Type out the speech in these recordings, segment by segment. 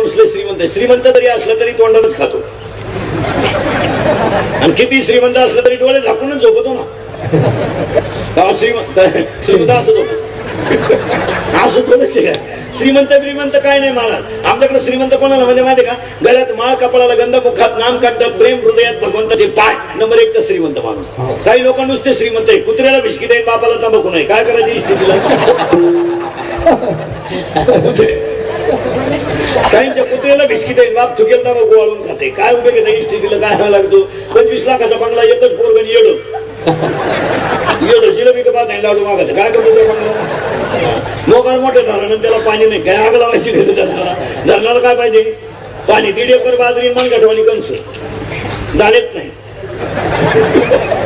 माणूस लय श्रीमंत आहे. श्रीमंत जरी असलं तरी तोंडानच खातो, आणि किती श्रीमंत असलं तरी डोळे झाकूनच झोपतो ना. श्रीमंत असं झोपतो, असं थोडंच काय. श्रीमंत श्रीमंत काय नाही महाराज. आमच्याकडे श्रीमंत कोणाला म्हणजे माहिती का, गळ्यात माळ, कपाळाला गंध, मुखात नाम कंठात प्रेम, हृदयात भगवंताचे पाय, नंबर 1 चा श्रीमंत माणूस. काही लोक नुसते श्रीमंत आहे, कुत्र्याला बिस्किट आहे, बापाला तंबाखू नाही. काय करायची स्थितीला. काहींच्या कुत्र्याला बिस्किट आहे, बाप थुकेल तंबाखू वाळून खाते. काय उपयोग आहे स्थितीला. काय लागतो 25 लाखाचा बंगला, एकच पोरगण येडं जिलेबी का बात नाही, लाडू मागत. काय करतो त्या बंगला. मोकार मोठे धरण, त्याला पाणी नाही. काय आग लावायची धरणाला. धरणाला काय पाहिजे पाणी. 1.5 एकर बाजरी, मनगठवाणी कंस, दाणेच नाही.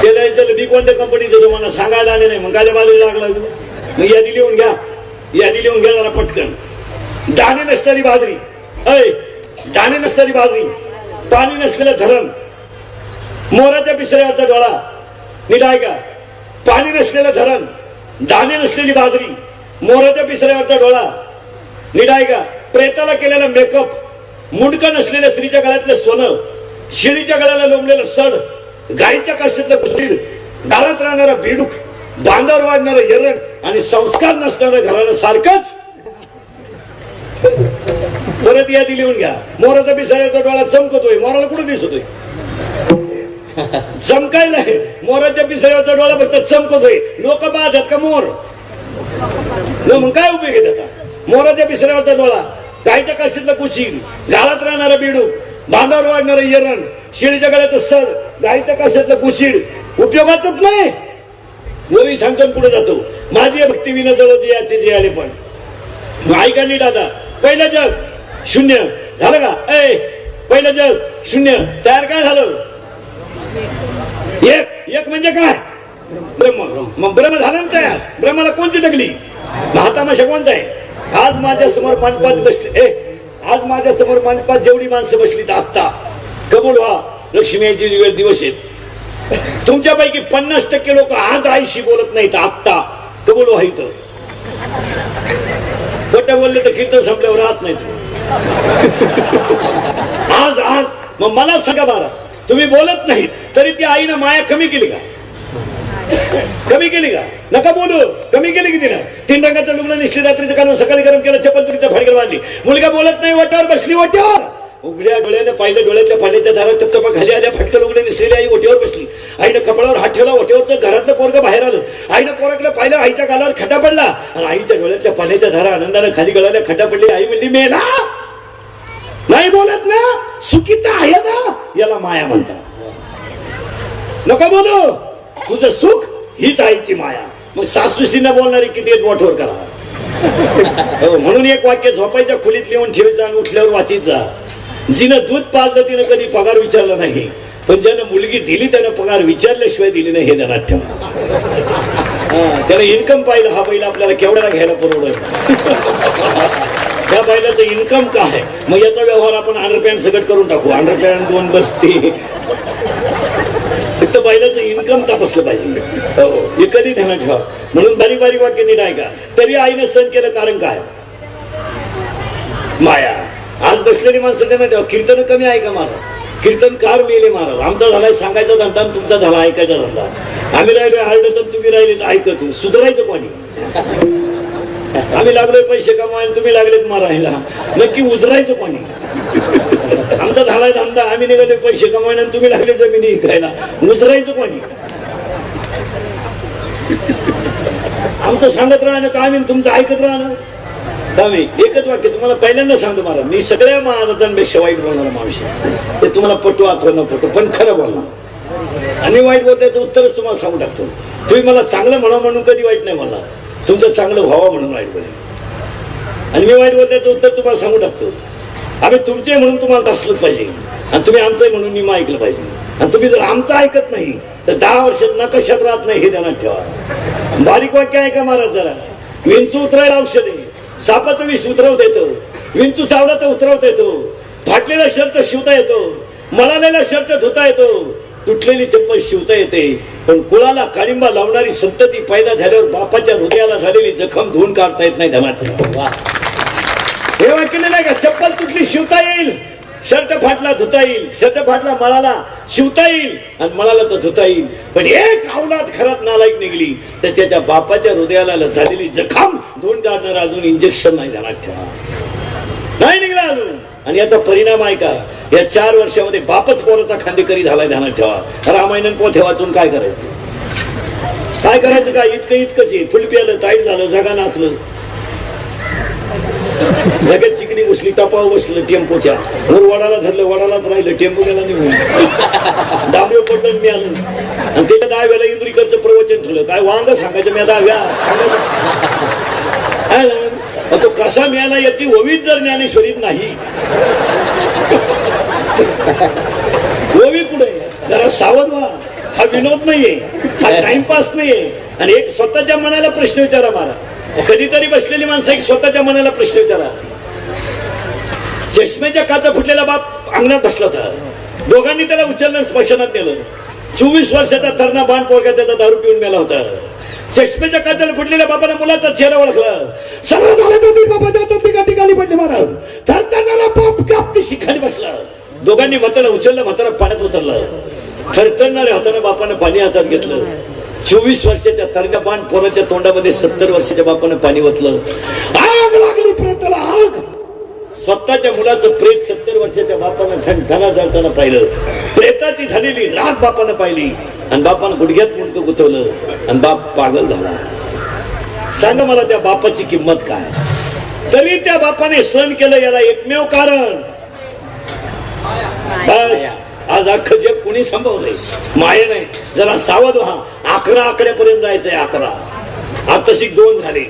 त्याला बी कोणत्या कंपनीचं तुम्हाला सांगायला आले नाही. मग काय बाजरी लागला तू. मग यादी लिहून घ्या, यादी लिहून घ्या जरा पटकन. दाणे नसणारी बाजरी, दाणे नसणारी बाजरी, पाणी नसलेलं धरण, मोराच्या पिसऱ्यावरचा डोळा. नीट ऐका, पाणी नसलेलं धरण, दाणे नसलेली बाजरी, मोराच्या पिसऱ्यावरचा डोळा. नीट ऐका, प्रेताला केलेला मेकअप, मुंडकं नसलेल्या स्त्रीच्या गळ्यातलं सोनं, शिळीच्या गळ्याला लोंबलेलं सड, गाईच्या काशीतलं कुसीड, डाळात राहणारा बेडूक, बांधावर वाढणारं एरण, आणि संस्कार नसणारं घरानं सारखंच. परत यादी लिहून घ्या. मोराचा पिसाऱ्याचा डोळा चमकतोय, मोराला कुठं दिसतोय. चमकायला आहे. मोराच्या पिसाऱ्याचा डोळा फक्त चमकतोय. लोक पाहतात का मोर. मग काय उपयोग आहे त्याचा. मोराच्या पिसाऱ्यावरचा डोळा, गायच्या काशीतलं कुशीड, गाळात राहणारा बेडूक, बांधावर वाढणारं एरण, शिळीच्या गळ्याचं सर, गायच्या काशीतलं कुशीड, उपयोगातच नाही. ओवी सांगतो पुढे जातो. माझी भक्ती विना जवळ याचे जे आले. पण ऐका नीट आता. पहिलं जग शून्य झालं का. पहिलं जग शून्य तयार काय झालं. एक म्हणजे काय ब्रह्म. मग ब्रह्म झालं ना तयार. ब्रह्माला कोणती टकली. महातामाशा कोणता आहे. आज माझ्या समोर मंडपात बसले, आज माझ्या समोर मंडपात जेवढी माणसं बसली तर आत्ता कबूल व्हा. लक्ष्मी यायचे दिवस आहेत. तुमच्यापैकी 50% लोक आज आईशी बोलत नाहीत. आत्ता कबूल व्हा. इथं खोटं बोलले तर कीर्तन संपल्यावर राहत नाही. आज आज मग मला सांगा बारा, तुम्ही बोलत नाहीत तरी ती आईनं माया कमी केली का. कमी केली का. नका बोलू. कमी केली की तिनं. 3 रंगाचं लुगडं निसली, रात्रीचं काढून सकाळी गरम केलं, चप्पल तुरीच्या फाडकर बांधली. मुलगा बोलत नाही, ओट्यावर बसली. ओट्यावर उघड्या डोळ्याने पाहिलं, डोळ्यातल्या फाडल्याच्या दारात टपटपा खाली आल्या. फटकन उघडे निसलेली आई ओट्यावर बसली. आईनं कपाळावर हात ठेवला. ओट्यावरचं घरातलं पोरगं बाहेर आलं. आईनं पोराकडे पाहिलं, आईच्या गालावर खड्डा पडला, आणि आईच्या डोळ्यातल्या पाण्याच्या धारा आनंदानं खाली गळाल्या. खड्डा पडली. आई म्हणली मेला. नाही बोलत ना, सुखीत आहे ना, याला माया म्हणतात. नका बोलू. तुझं सुख हीच आईची माया. मग सासूशींना बोलणारी किती मोठवर करा. म्हणून एक वाक्य झोपायच्या खोलीत लिहून ठेवत जा आणि उठल्यावर वाचित जा. जिनं दूध पाजलं तिनं कधी पगार विचारला नाही, पण ज्यानं मुलगी दिली त्यानं पगार विचारल्याशिवाय दिली नाही हे ध्यानात ठेवा. त्यानं इन्कम पाहिलं. हा बैल आपल्याला केवढ्याला घ्यायला परवडत. त्या बैलाचं इन्कम काय. मग याचा व्यवहार आपण अंडरपॅन्ट सगळं करून टाकू. अंडरपॅन्ट 2 बसते. फक्त बैलाचं इन्कम तपासलं पाहिजे. हे कधी ध्यानात ठेवा. म्हणून बारीक बारीक वाक्य नीट ऐका. तरी आईनं सहन केलं कारण काय. माया. आज बसलेली माणसं त्यांना ठेवा. कीर्तन कमी ऐका महाराज. कीर्तनकार मेले महाराज. आमचा झालाय सांगायचा धंदा, तुमचा झाला ऐकायचा धंदा. आम्ही राहिलोय हरडं तर तुम्ही राहिले तर ऐकत. सुधारायचं कोणी. आम्ही लागलोय पैसे कमवायला, तुम्ही लागलेत मारायला. नक्की उजरायचं कोणी. आमचा झालाय धंदा, आम्ही निघाले पैसे कमवायला, तुम्ही लागले जमिनी विकायला. उजरायचं कोणी. आमचं सांगत राहणं का आम्ही तुमचं ऐकत राहणं. आम्ही एकच वाक्य तुम्हाला पहिल्यांदा सांगतो महाराज, मी सगळ्या महाराजांपेक्षा वाईट बोलणारा माणूस आहे. ते तुम्हाला पटू अथवा न पटू, पण खरं बोलणार. आणि वाईट बोलण्याचं उत्तरच तुम्हाला सांगू टाकतो. तुम्ही मला चांगलं म्हणा म्हणून कधी वाईट नाही म्हणला. तुमचं चांगलं व्हावं म्हणून वाईट बोलेल. आणि मी वाईट बोलण्याचं उत्तर तुम्हाला सांगू टाकतो. आम्ही तुमचे म्हणून तुम्हाला असलंच पाहिजे, आणि तुम्ही आमचंही म्हणून मी ऐकलं पाहिजे. आणि तुम्ही जर आमचं ऐकत नाही तर 10 वर्ष नकशात राहत नाही हे ध्यानात ठेवा. बारीक वाक्य आहे का महाराज जरा. विंचू उतरायला औषध आहे. सापाचं विष उतरवता येतो. विंचू चावला तर उतरवता येतो. फाटलेला शर्ट शिवता येतो. मळालेला शर्ट धुता येतो. तुटलेली चप्पल शिवता येते. पण कुळाला काळिंबा लावणारी संतती पैदा झाल्यावर बापाच्या हृदयाला झालेली जखम धुवून काढता येत नाही ध्यानात ठेवा. हे वाक्य नाही का, चप्पल तुटली शिवता येईल, शर्ट फाटला धुता येईल, शर्ट फाटला मळाला शिवता येईल आणि मळाला तर धुता येईल, पण एक अवलाद खरात नालायक निघली तर त्याच्या बापाच्या हृदयाला झालेली जखम धुवून जाणार, अजून इंजेक्शन नाही झाला ठेवा, नाही निघला अजून. आणि याचा परिणाम आहे का, या 4 वर्षामध्ये बापच पोराचा खांदेकरी झालाय, ध्यानात ठेवा. रामायण पोथे वाचून काय करायचं, काय करायचं काय, इतकंच आहे. फुलपी आलं, ताईट झालं, जगा नाचलं, जगात चिकणी घुसली, टपाव बसलं टेम्पोच्या वर, वडाला धरलं, वडालाच राहिलं, टेम्पो गेला निघून, डांबरे पडलं मी आलं. आणि त्याच्या 10 वेळेला इंद्रिकरचं प्रवचन ठेवलं, काय वांग सांगायचं मी 10 वेळा सांगायचं. तो कसा मिळाला याची ओवीच जर ज्ञानेश्वरीत नाही, ओवी कुठे, जरा सावध व्हा. हा विनोद नाहीये, हा टाइमपास नाहीये. आणि एक स्वतःच्या मनाला प्रश्न विचारा मारा, कधीतरी बसलेली माणसं एक स्वतःच्या मनाला प्रश्न विचारा. चष्म्याच्या काचा फुटलेला बाप अंगणात बसला होता, दोघांनी त्याला उचललं, स्मशानात नेलं. 24 वर्षाचा तरणा बाण पोरगा त्याचा दारू पिऊन मेला होता. चष्म्याच्या काचाला फुटलेल्या बापाला मुलाचा चेहरा ओळखला, सगळं झालं बाबा जातात ठिकाणी पडले महाराज, थरथरणारा बाप कापतीशी खाली बसला. दोघांनी म्हातारा उचललं, म्हातारा पाण्यात उतरलं. थरथरणाऱ्या हाताने बापानं पाणी हातात घेतलं. 24 वर्षाच्या तरण्या बाण पोराच्या तोंडामध्ये 70 वर्षाच्या बापानं पाणी ओतलं. आग लागली प्रेताला, आग. स्वतःच्या मुलाचं प्रेत 70 वर्षाच्या बापानं ठणठणा जळताना पाहिलं. प्रेताची झालेली राग बापानं पाहिली आणि बापानं गुडघ्यात मुंडकं गुंतवलं आणि बाप पागल झाला. सांगा मला त्या बापाची किंमत काय. तरी त्या बापाने सहन केलं, याला एकमेव कारण बस. आज अख्खं जग कुणी संभवलंय, माये नाही. जरा सावध व्हा, 11 आकड्यापर्यंत जायचंय. 11 आता 2 झाले.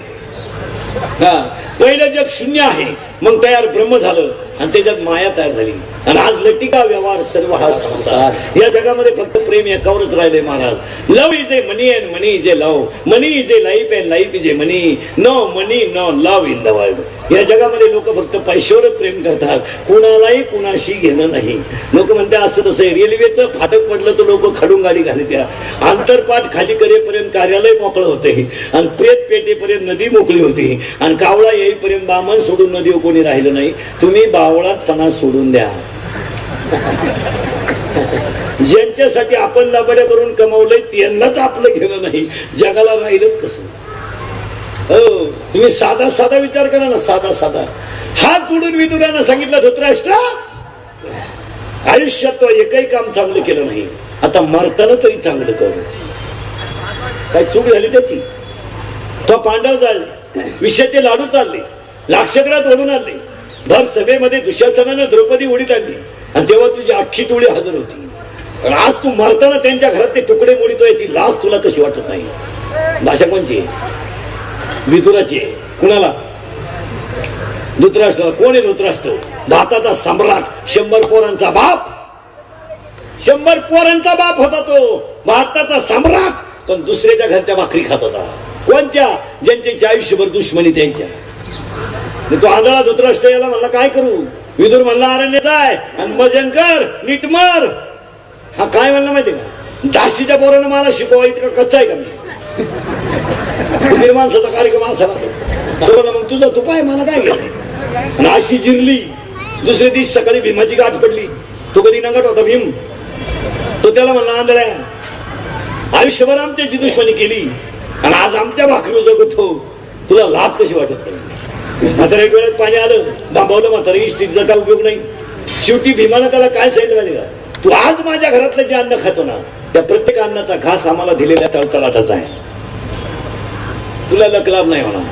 पहिलं जग शून्य आहे, मग तयार ब्रह्म झालं आणि त्याच्यात माया तयार झाली. आणि आज लटिका व्यवहार सर्व हा संसार. या जगामध्ये फक्त प्रेम एकावरच राहिले महाराज. Love is a money and money is a love, money is a life and life is a money. No money no love in the world. या जगामध्ये लोक फक्त पैशावरच प्रेम करतात, कुणालाही कुणाशी घेणं नाही. लोक म्हणतात असं तसं. रेल्वेचं फाटक पडलं तर लोक खडून गाडी घालत्या, आंतरपाठ खाली करेपर्यंत कार्यालय मोकळं होते आणि प्रेत पेटेपर्यंत नदी मोकळी होती आणि कावळा येईपर्यंत बामण सोडून नदी कोणी राहिलं नाही. तुम्ही बावळातपणा सोडून द्या. ज्यांच्यासाठी आपण लाबड्या करून कमवलंय त्यांनाच आपलं घेणं नाही, जगाला राहिलंच कसं. हो, तुम्ही साधा साधा विचार करा ना, साधा साधा. हात सोडून विदुरानं सांगितलं, धृतराष्ट्र आयुष्यात तो एकही काम चांगलं केलं नाही, आता मरताना तरी चांगलं कर. काय चूक झाली त्याची. तो पांडव जाळले, विषयाचे लाडू चालले, लाक्षग्रात ओढून आणले. भर सभेमध्ये दुःशासनानं द्रौपदी उडीत आणली आणि तेव्हा तुझी अख्खी टोळी हजर होती. आज तू मरताना त्यांच्या घरात ते तुकडे मोडीतोय, ती लाज तुला कशी वाटत नाही. भाषा कोणची आहे? विदुराची आहे. कुणाला? धृतराष्ट्राला. कोण आहे धृतराष्ट्र? भारताचा सम्राट, 100 पोरांचा बाप. 100 पोरांचा बाप होता तो, भारताचा सम्राट. पण दुसऱ्याच्या घरच्या भाकरी खात होता. कोणच्या? ज्यांच्याशी आयुष्यभर दुश्मनी त्यांच्या. तो आंधळा धृतराष्ट्र याला म्हणला काय करू? विदुर म्हणला अरण्य जाय आणि मजन कर, नीट मार. हा काय म्हणला माहितीये का? दाशीच्या पोरानं मला शिकवा इतका कच्चा आहे का मी? माणसाचा कार्यक्रम असा राहतो. तो मग तुझा तुपाय मला काय गेलं. नाशी जिरली. दुसऱ्या दिवशी सकाळी भीमाची गाठ पडली. तो कधी नंगट होता भीम. तो त्याला म्हणला आंधळ्या, आयुष्यभर आमच्याची दुश्मनी केली आणि आज आमच्या भाकरी जगत हो, तुला लाज कशी वाटत नाही? म्हातारा एक वेळेत पाणी आलं, दाबावलं म्हातारा, इस्टीचा काय उपयोग नाही. शेवटी भीमानं त्याला काय सांगितलं माहिती का? तू आज माझ्या घरातलं जे अन्न खातो ना, त्या प्रत्येक अन्नाचा घास आम्हाला दिलेल्या तळतळाटाचा आहे. तुला लकलाभ नाही होणार.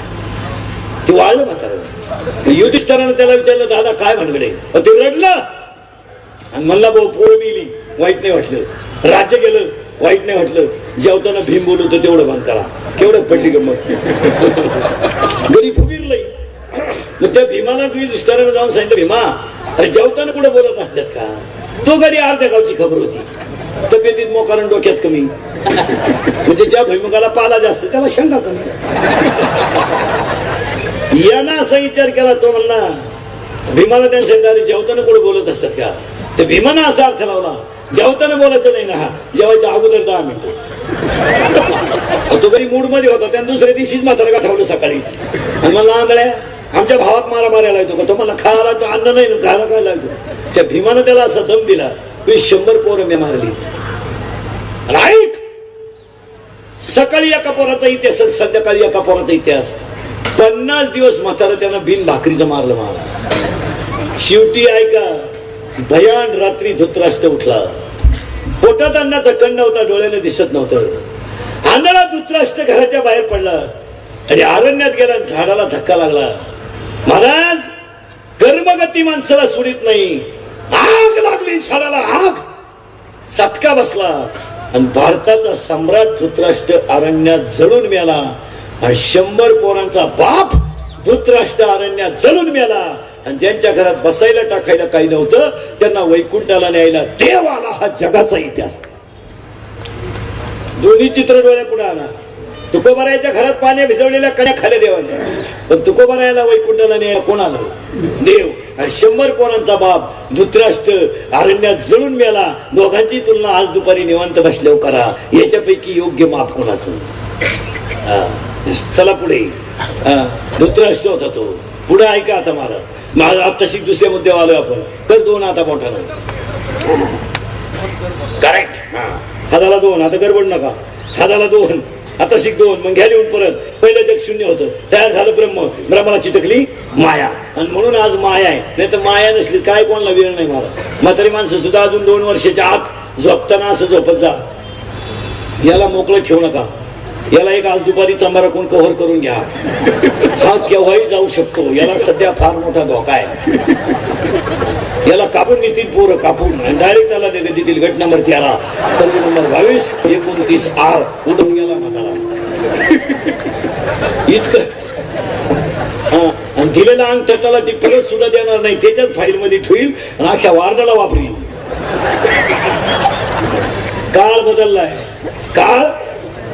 ते वाळलं म्हातारा. युधिष्ठिरानं त्याला विचारलं, दादा काय भानगडे? ते रडलं आणि म्हणला, भाऊ पोर मिली, वाईट नाही वाटलं. राज्य गेलं, वाईट नाही वाटलं. जेवताना भीम बोलवतो तेवढं बंद करा. केवढं पडली गंमत. गडी फुगिरलंय. मग त्या भीमाला युधिष्ठिरानं जाऊन सांगितलं, भीमा अरे जेवताना कुठं बोलत असतात का? तो गडी अर्ध्या गावची खबर होती. तब्येतीत मोकारण, डोक्यात कमी. म्हणजे ज्या भुईमुगाला पाला जास्त त्याला शंका कमी. यानं असा विचार केला. तो म्हणला, भीमाला त्या सांगितलं जेवताना कुठं बोलत असतात का? तर भीमानं असा अर्थ लावला, जेवताना बोलायचं नाही ना, जेवायच्या अगोदर 10 मिनिटं. तो घरी मूड मध्ये होता. त्यानं दुसऱ्या दिवशीच म्हातारा गाठवलं सकाळी आणि मला आंधळ्या आमच्या भावात मारा मारायला येतो का? तुम्हाला खायला तो अन्न नाही खायला काय लागतो? त्या भीमानं त्याला असा दम दिला, मी 100 पोरं मी मारली. ऐक, सकाळी एका पोराचा इतिहास, संध्याकाळी एका पोराचा इतिहास. 50 दिवस म्हातारा त्यानं बिन भाकरीचं मारलं मला. शेवटी ऐका, भयान रात्री धृतराष्ट्र उठला. पोटात अन्नाचा कण नव्हता, डोळ्याने दिसत नव्हतं. आंधळा धृतराष्ट्र घराच्या बाहेर पडला आणि अरण्यात गेला. झाडाला धक्का लागला. महाराज, कर्मगती माणसाला सोडित नाही. आग लागली झाडाला, आग. चटका बसला आणि भारताचा सम्राट धृतराष्ट्र अरण्यात जळून मेला. आणि 100 पोरांचा बाप धृतराष्ट्र अरण्यात जळून मेला. आणि ज्यांच्या घरात बसायला टाकायला काही नव्हतं त्यांना वैकुंठाला न्यायला देव आला. हा जगाचा इतिहास. दोन्ही चित्र डोळ्या पुढे आला. तुकोबारायच्या घरात पाणी भिजवलेल्या कण्या खाल्या देवाने, पण तुकोबारायला वैकुंठाला न्यायला कोण आलं? देव. आणि 100 पोरांचा बाप धृतराष्ट्र अरण्यात जळून मेला. दोघांची तुलना आज दुपारी निवांत बसल्यावर करा. याच्यापैकी योग्य माप कोणाचं? चला पुढे. धृतराष्ट्र होता तो. पुढे ऐका आता मला आत्ताशी दुसऱ्या मुद्द्यावर आलोय आपण. तर 2 आता मोठ्यानं करेक्ट. हाताला 2. आता गडबड नका. हाताला 2. आता शिक 2. मग घ्या लिहून परत. पहिलं जग शून्य होतं, तयार झालं ब्रह्म. ब्रह्माला चिटकली माया, आणि म्हणून आज माया आहे. नाही तर माया नसली काय कोणाला वेळ नाही मला. म्हातारी माणसं सुद्धा अजून 2 वर्षाच्या आत झोपताना असं झोपत जा. याला मोकळं ठेवू नका. याला एक आज दुपारी चांबारा कोण कव्हर करून घ्या. हा केव्हाही जाऊ शकतो. याला सध्या फार मोठा धोका आहे. याला कापून देतील पोरं, कापून डायरेक्ट त्याला देतील. गट नंबर 13 सर्व नंबर 22 29 आर उडून गेला म्हातारा. इतकं. आणि दिलेला अंक त्याला ती परत सुद्धा देणार नाही. त्याच्याच फाईल मध्ये ठेवील आणि अख्ख्या वार्डाला वापरील. काळ बदललाय. काळ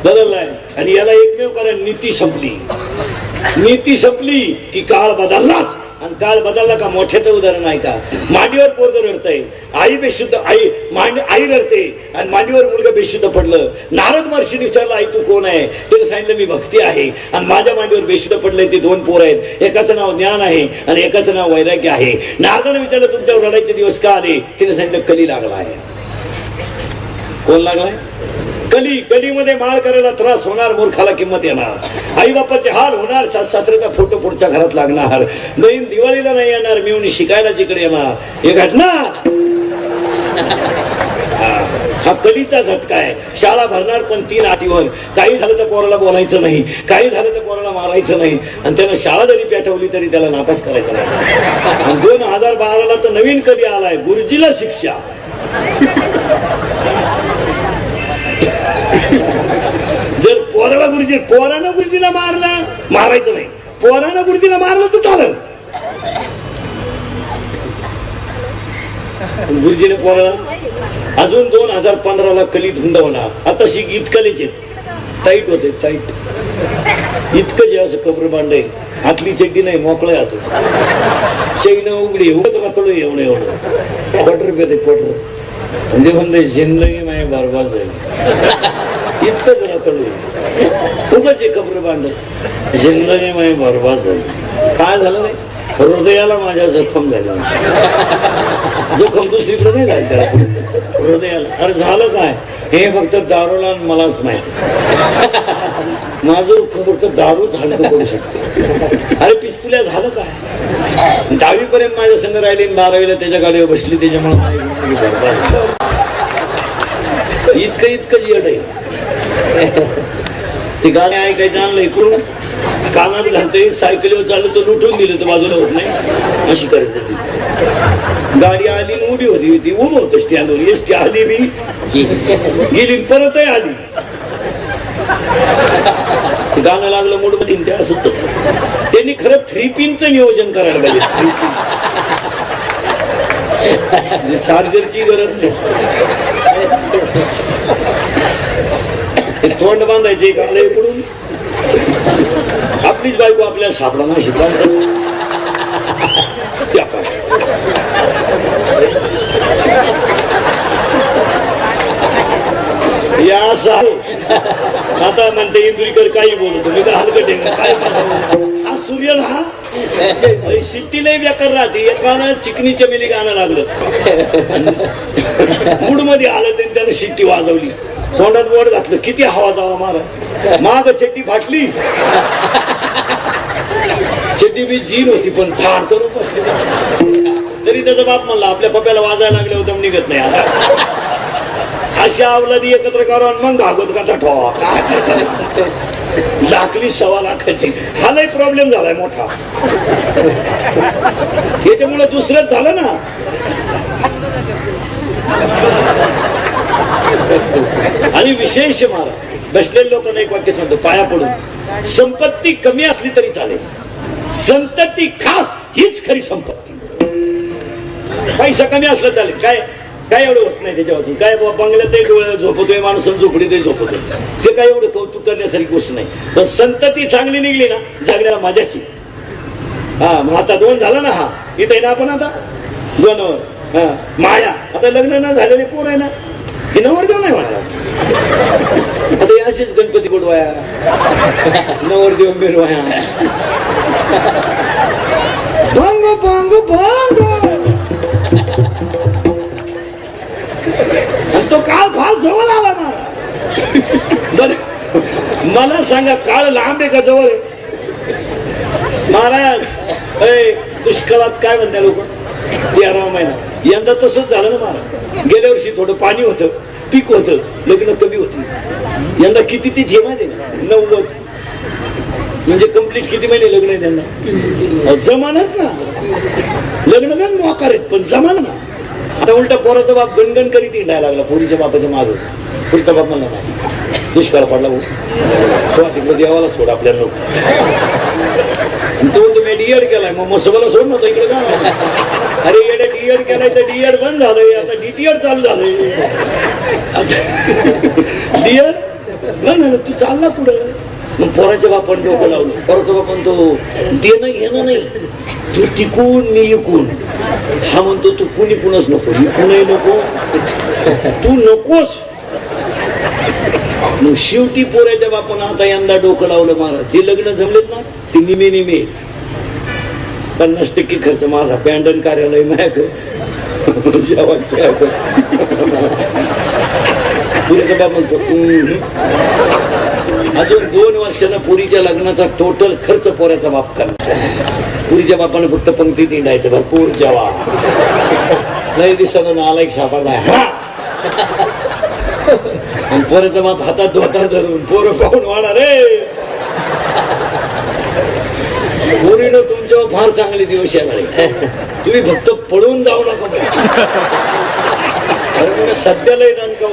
बदललाय. आणि याला एकमेव कारण, नीती संपली. नीती संपली की काळ बदललाच. आणि काळ बदलला का मोठ्याचं उदाहरण आहे का? मांडीवर पोरग रडतंय, आई बेशुद्ध, आई रडते आणि मांडीवर मुलगा बेशुद्ध पडलं. नारद महर्षीने विचारलं, आई तू कोण आहे? त्याने सांगितलं मी भक्ती आहे. आणि माझ्या मांडीवर बेशुद्ध पडलंय ते 2 पोर आहेत. एकाचं नाव ज्ञान आहे आणि एकाचं नाव वैराग्य आहे. नारदाने विचारलं तुमच्यावर रडायचे दिवस का आले? तिने सांगितलं कली लागला आहे. कोण लागलाय? कली. कलीमध्ये माळ करायला त्रास होणार, मूर्खाला किंमत येणार, आई बापाचे हाल होणार, सासऱ्याचा फोटो पुढच्या घरात लागणार, बहीण दिवाळीला नाही येणार, मिळून शिकायला जिकडे येणार. हे घटना हा कलीचा झटका आहे. शाळा भरणार पण 3 अटीवर. काही झालं तर पोराला बोलायचं नाही, काही झालं तर पोराला मारायचं नाही. आणि त्यानं शाळा जरी पेटवली तरी त्याला नापास करायचं नाही. आणि 2012ला तर नवीन कली आलाय, गुरुजीला शिक्षा. जर पोरानं गुरुजीला मारलं, मारायचं नाही. पोरानं गुरुजीला मारलं तर चालेल. गुरुजीने पोराला अजून 2015ला कली धुंदवणार. आता शिक इतकलेचे टाईट होते, टाईट इतकं जे असं कबर बांधे, आतली चड्डी नाही, मोकळं हातो, चैन उघडी उगत रातोळ एवढं एवढं. ₹1 ते ₹1 म्हणजे म्हणते जिंदगी माय बरबाद झाली. इतकंच रातोळ उगाच कबर बांधत जिंदगी माय बरबाद झाली. काय झालं नाही? हृदयाला माझ्या जखम झाली. जखम दुसरीकडे नाही झाली त्याला, हृदयाला. अरे झालं काय? हे फक्त दारूला मलाच माहिती. माझं दुःख फक्त दारूच हलकं करू शकते. अरे पिस्तुल्या झालं काय? 10वी पर्यंत माझ्या संग राहिली, 12वीला त्याच्या गाडीवर बसली, त्याच्यामुळे माझी जिंदगी बरबाद. इतकं येड आहे. ते गाणे ऐकायचं आणलं इकडून, कानात घालते, सायकलीवर चाललं तर लुटून दिलं तर बाजूला होत नाही, अशी करत होती. गाडी आली उभी होती, ती उभं होतं स्टँडवर. एसटी आली बी गेली, परतही आली. गाणं लागलं मूड मध्ये, ते असंच होतं. त्यांनी खरं 3 पिनचं नियोजन करायला पाहिजे. 3 पिन चार्जरची गरज नाही. तोंड बांधायचे काढले इकडून. आपलीच बायको आपल्याला सापडा ना शिकवायचं त्या पाय. या आता म्हणते इंदुरीकर काही बोलतो मी, हलकट आहे काय. हा सूर्य हा शिट्टी लई बेकार राहते. एकानं चिकनी चमेली गाणं लागलं मूड मध्ये आलं त्यांनी, त्यानं शिट्टी वाजवली, तोंडात बोट घातलं, किती हवा जावा मारा, माग चड्डी फाटली. चड्डी बी जीन होती पण थार करून बसली. तरी त्याचा बाप म्हणला आपल्या पप्याला वाजायला लागले होतं निघत नाही आता. अशा अवलादी एकत्र करून मग भागवत का ठोवा काय लाकली 1.25 लाखाची. हा लई प्रॉब्लेम झालाय मोठा. याच्यामुळे दुसरंच झालं ना. आणि विशेष महाराज बसलेल्या लोकांना एक वाक्य सांगतो पाया पडून, संपत्ती कमी असली तरी चालेल, संतती खास हीच खरी संपत्ती. पैसा कमी असला चालेल, काय काय एवढं होत नाही त्याच्यापासून. काय बंगल्यातही डोळे झोपतोय माणूस, झोपडीतही झोपतोय, ते काय एवढं कौतुक करण्यासारखी गोष्ट नाही. पण संतती चांगली निघली ना जगण्याला मजाची. हा मग आता 2 झाला ना. हा इथे आहे ना आपण आता 2 वर. हा माया आता लग्न न झालेले पोर आहे ना, ही नवरदेव नाही म्हणाला. आता अशीच गणपती बुडवाया, नवरदेव मिरवाया, भांग भांग भांग. तो काळ फार जवळ आला मला सांगा, काळ लांब आहे का जवळ आहे? महाराज दुष्काळात काय म्हणतात लोक, 13वा महिना. यंदा तसंच झालं ना महाराज. गेल्या वर्षी थोडं पाणी होतं, पीक होतं, लग्न कमी होती. यंदा किती ती ठेवा दे 90, म्हणजे कम्प्लीट किती महिने लग्न आहे त्यांना. जमानच ना, लग्न गण मोकार आहेत पण जमान ना. आता उलटा पोराचा बाप गणगण करीत हिंडायला लागला पोरीच्या बापाच्या मागे. पुढचा बाप म्हणला नाही दुष्काळ पडला तिकडे देवाला सोड आपल्याला नको. तो तुम्ही डीएड केलाय मग मसोबाला सोड नव्हतं इकडे जा. अरे येडे डीएड केलाय तर डीएड बंद झालंय, आता डीटीएड चालू झालंय. डीएड ना तू चालला पुढं. मग पोराच्या बापान डोकं लावलं. पोराचा बापान तो देणं घेणं नाही, तू टिकून मी इकून. हा म्हणतो तू कुणी कुणच नको, इकूनही नको, तू नकोच. मग शेवटी पोराच्या बापानं आता यंदा डोकं लावलं महाराज. जे लग्न जमलेत ना ते निमे निमे 50% खर्च माझा. पॅन्डन कार्यालय माझ्याकडे, पुरीचा बाप म्हणतो अजून 2 वर्षानं पुरीच्या लग्नाचा टोटल खर्च पोऱ्याचा बाप करणार. पुरीच्या बापानं फक्त पंक्तीत हिंडायचं, भरपूर जेवा. नाही दिसणं नालायक सापडलाय हा. आणि पोऱ्याचा बाप हातात धोता धरून पोरं पाहून वाढा रे. पोरीनं तुमच्यावर फार चांगले दिवस येणार. तुम्ही फक्त पळून जाऊ नका. सध्याला दणका